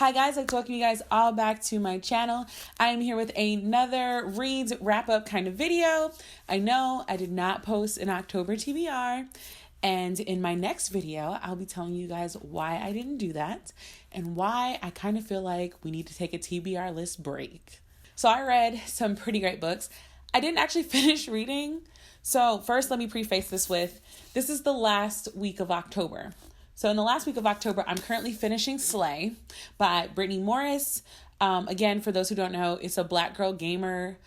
Hi guys, I'd welcome you guys all back to my channel. I am here with another reads wrap up kind of video. I know I did not post an October TBR, and in my next video, I'll be telling you guys why I didn't do that and why I kind of feel like we need to take a TBR list break. So I read some pretty great books. I didn't actually finish reading. So first, let me preface this with, this is the last week of October. So in the last week of October, I'm currently finishing Slay by Brittany Morris. Again, for those who don't know, it's a Black girl gamer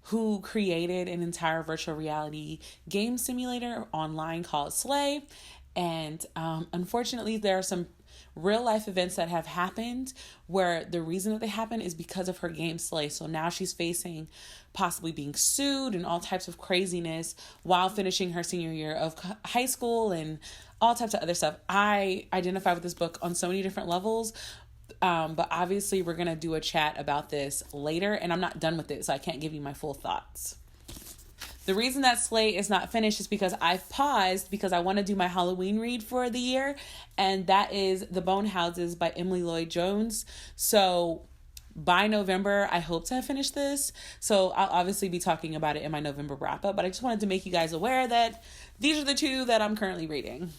who created an entire virtual reality game simulator online called Slay. And unfortunately, there are some real life events that have happened where the reason that they happen is because of her game Slay. So now she's facing possibly being sued and all types of craziness while finishing her senior year of high school and all types of other stuff. I identify with this book on so many different levels, but obviously we're going to do a chat about this later, and I'm not done with it, so I can't give you my full thoughts. The reason that Slay is not finished is because I've paused because I want to do my Halloween read for the year, and that is The Bone Houses by Emily Lloyd-Jones. So by November, I hope to have finished this. So I'll obviously be talking about it in my November wrap up, but I just wanted to make you guys aware that these are the two that I'm currently reading.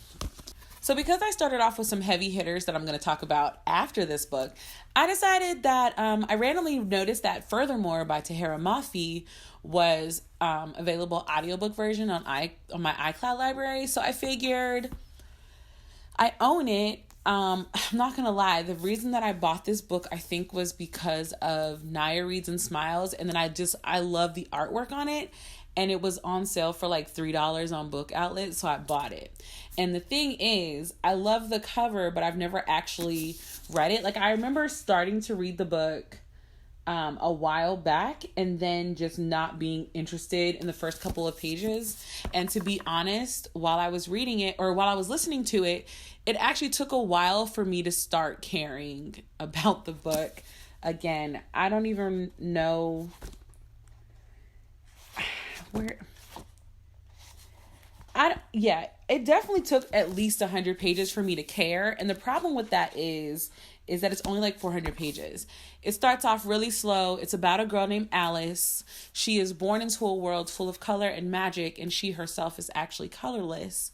So because I started off with some heavy hitters that I'm going to talk about after this book, I decided that I randomly noticed that Furthermore by Tahereh Mafi was available audiobook version on my iCloud library. So I figured I own it. I'm not going to lie. The reason that I bought this book, I think, was because of Naya Reads and Smiles. And then I love the artwork on it. And it was on sale for like $3 on Book Outlet, so I bought it. And the thing is, I love the cover, but I've never actually read it. Like, I remember starting to read the book a while back and then just not being interested in the first couple of pages. And to be honest, while I was reading it, or while I was listening to it, it actually took a while for me to start caring about the book. Again, I don't even know it definitely took at least 100 pages for me to care. And the problem with that is that it's only like 400 pages. It starts off really slow. It's about a girl named Alice. She is born into a world full of color and magic, and she herself is actually colorless.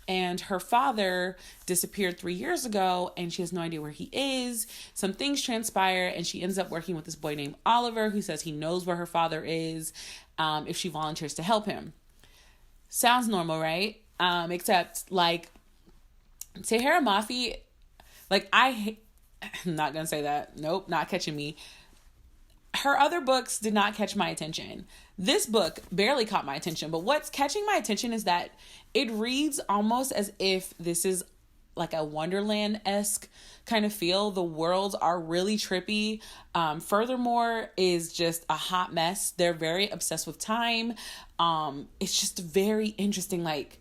And her father disappeared 3 years ago, and she has no idea where he is. Some things transpire, and she ends up working with this boy named Oliver, who says he knows where her father is if she volunteers to help him. Sounds normal, right? Except, like, Tahereh Mafi, like, I'm not going to say that. Nope, not catching me. Her other books did not catch my attention. This book barely caught my attention, but what's catching my attention is that it reads almost as if this is like a Wonderland-esque kind of feel. The worlds are really trippy. Furthermore is just a hot mess. They're very obsessed with time. It's just very interesting. Like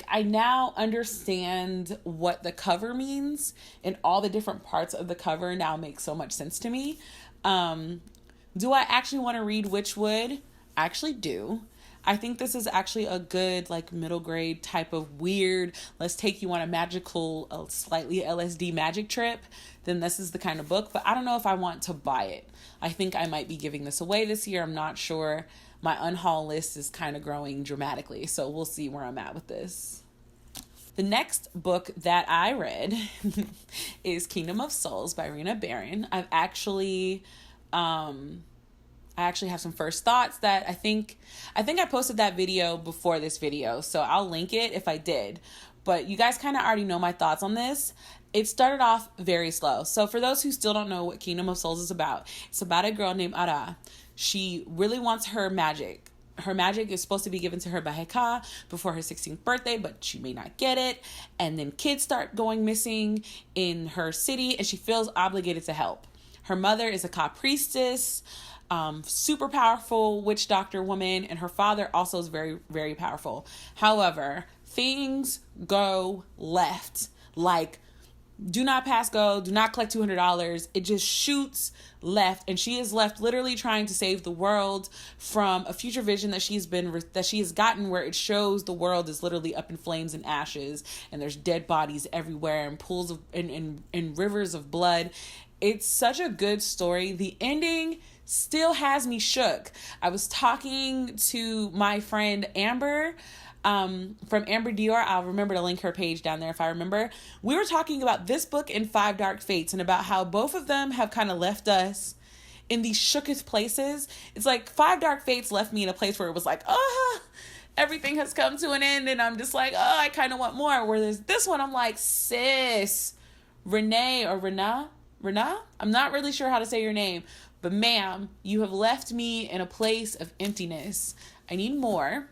I now understand what the cover means, and all the different parts of the cover now make so much sense to me. Do I actually want to read Witchwood? I actually do. I think this is actually a good, like, middle grade type of weird, let's take you on a magical, slightly LSD magic trip. Then this is the kind of book, but I don't know if I want to buy it. I think I might be giving this away this year. I'm not sure. My unhaul list is kind of growing dramatically, so we'll see where I'm at with this. The next book that I read is Kingdom of Souls by Rena Barron. I actually have some first thoughts that I think I posted that video before this video, so I'll link it if I did. But you guys kind of already know my thoughts on this. It started off very slow. So for those who still don't know what Kingdom of Souls is about, it's about a girl named Ara. She really wants her magic. Her magic is supposed to be given to her by Heka before her 16th birthday, but she may not get it. And then kids start going missing in her city, and she feels obligated to help. Her mother is a Ka priestess, super powerful witch doctor woman, and her father also is very, very powerful. However, things go left. Like, do not pass go, do not collect $200. It just shoots left, and she is left literally trying to save the world from a future vision that she has gotten, where it shows the world is literally up in flames and ashes, and there's dead bodies everywhere, and pools of and rivers of blood. It's such a good story. The ending still has me shook. I was talking to my friend Amber from Amber Dior. I'll remember to link her page down there if I remember. We were talking about this book and Five Dark Fates and about how both of them have kind of left us in these shookest places. It's like Five Dark Fates left me in a place where it was like, oh, everything has come to an end, and I'm just like, oh, I kind of want more. Where there's this one, I'm like, sis, Rena, I'm not really sure how to say your name, but ma'am, you have left me in a place of emptiness. I need more.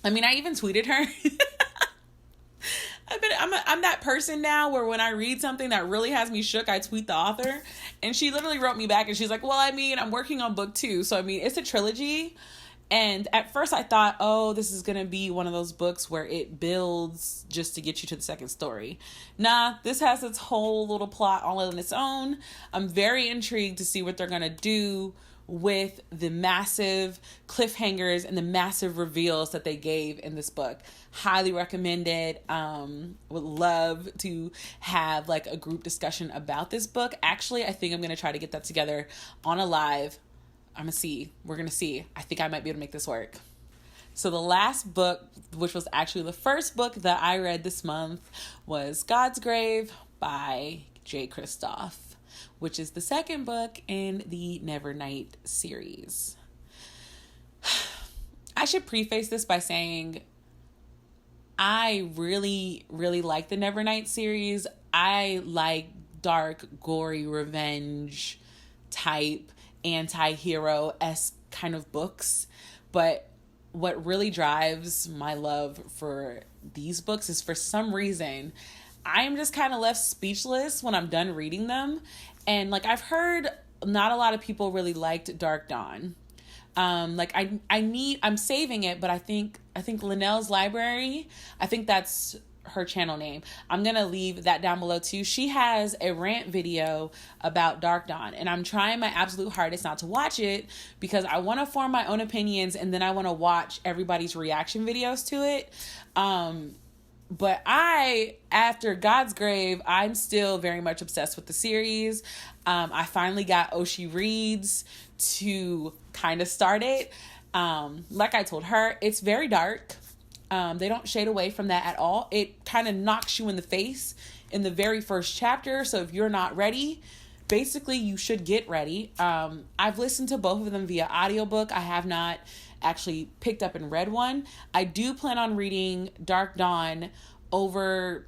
I mean, I even tweeted her. I'm that person now where when I read something that really has me shook, I tweet the author, and she literally wrote me back and she's like, well, I mean, I'm working on book 2. So, I mean, it's a trilogy. And at first I thought, oh, this is going to be one of those books where it builds just to get you to the second story. Nah, this has its whole little plot all on its own. I'm very intrigued to see what they're going to do with the massive cliffhangers and the massive reveals that they gave in this book. Highly recommended. Would love to have like a group discussion about this book. Actually, I think I'm going to try to get that together on a live. We're going to see. I think I might be able to make this work. So the last book, which was actually the first book that I read this month, was God's Grave by J. Kristoff, which is the second book in the Nevernight series. I should preface this by saying I really, really like the Nevernight series. I like dark, gory, revenge type, anti-hero-esque kind of books. But what really drives my love for these books is, for some reason, I am just kind of left speechless when I'm done reading them. And like, I've heard not a lot of people really liked Dark Dawn. I'm saving it, but I think Linnell's Library, I think that's her channel name. I'm going to leave that down below too. She has a rant video about Dark Dawn, and I'm trying my absolute hardest not to watch it because I want to form my own opinions, and then I want to watch everybody's reaction videos to it. But after God's Grave, I'm still very much obsessed with the series. I finally got Oshi Reads to kind of start it. Like I told her, it's very dark. They don't shade away from that at all. It kind of knocks you in the face in the very first chapter. So if you're not ready, basically you should get ready. I've listened to both of them via audiobook. I have not actually picked up and read one. I do plan on reading Dark Dawn over,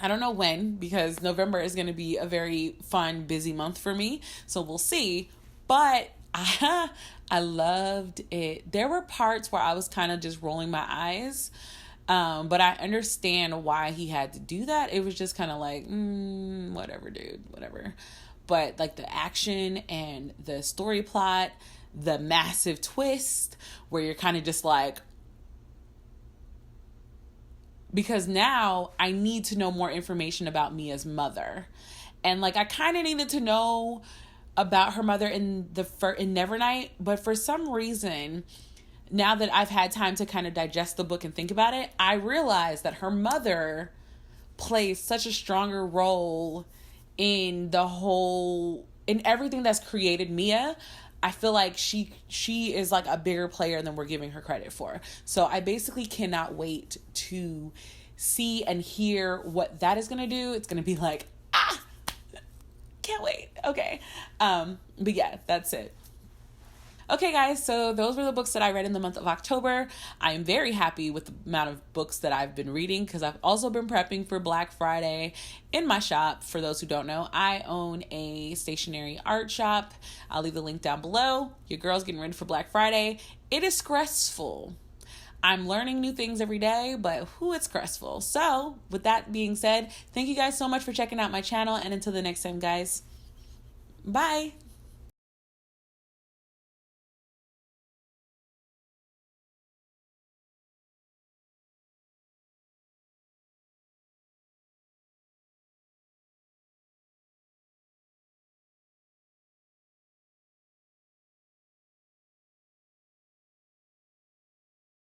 I don't know when, because November is going to be a very fun, busy month for me. So we'll see. But I loved it. There were parts where I was kind of just rolling my eyes. But I understand why he had to do that. It was just kind of like, whatever, dude, whatever. But like the action and the story plot, the massive twist where you're kind of just like, because now I need to know more information about Mia's mother. And like, I kind of needed to know about her mother in Nevernight, but for some reason, now that I've had time to kind of digest the book and think about it, I realized that her mother plays such a stronger role in everything that's created Mia. I feel like she is like a bigger player than we're giving her credit for. So I basically cannot wait to see and hear what that is going to do. It's going to be like, can't wait. Okay. But yeah, that's it. Okay, guys, so those were the books that I read in the month of October. I am very happy with the amount of books that I've been reading because I've also been prepping for Black Friday in my shop. For those who don't know, I own a stationary art shop. I'll leave the link down below. Your girl's getting ready for Black Friday. It is stressful. I'm learning new things every day, but it's stressful. So with that being said, thank you guys so much for checking out my channel. And until the next time, guys, bye.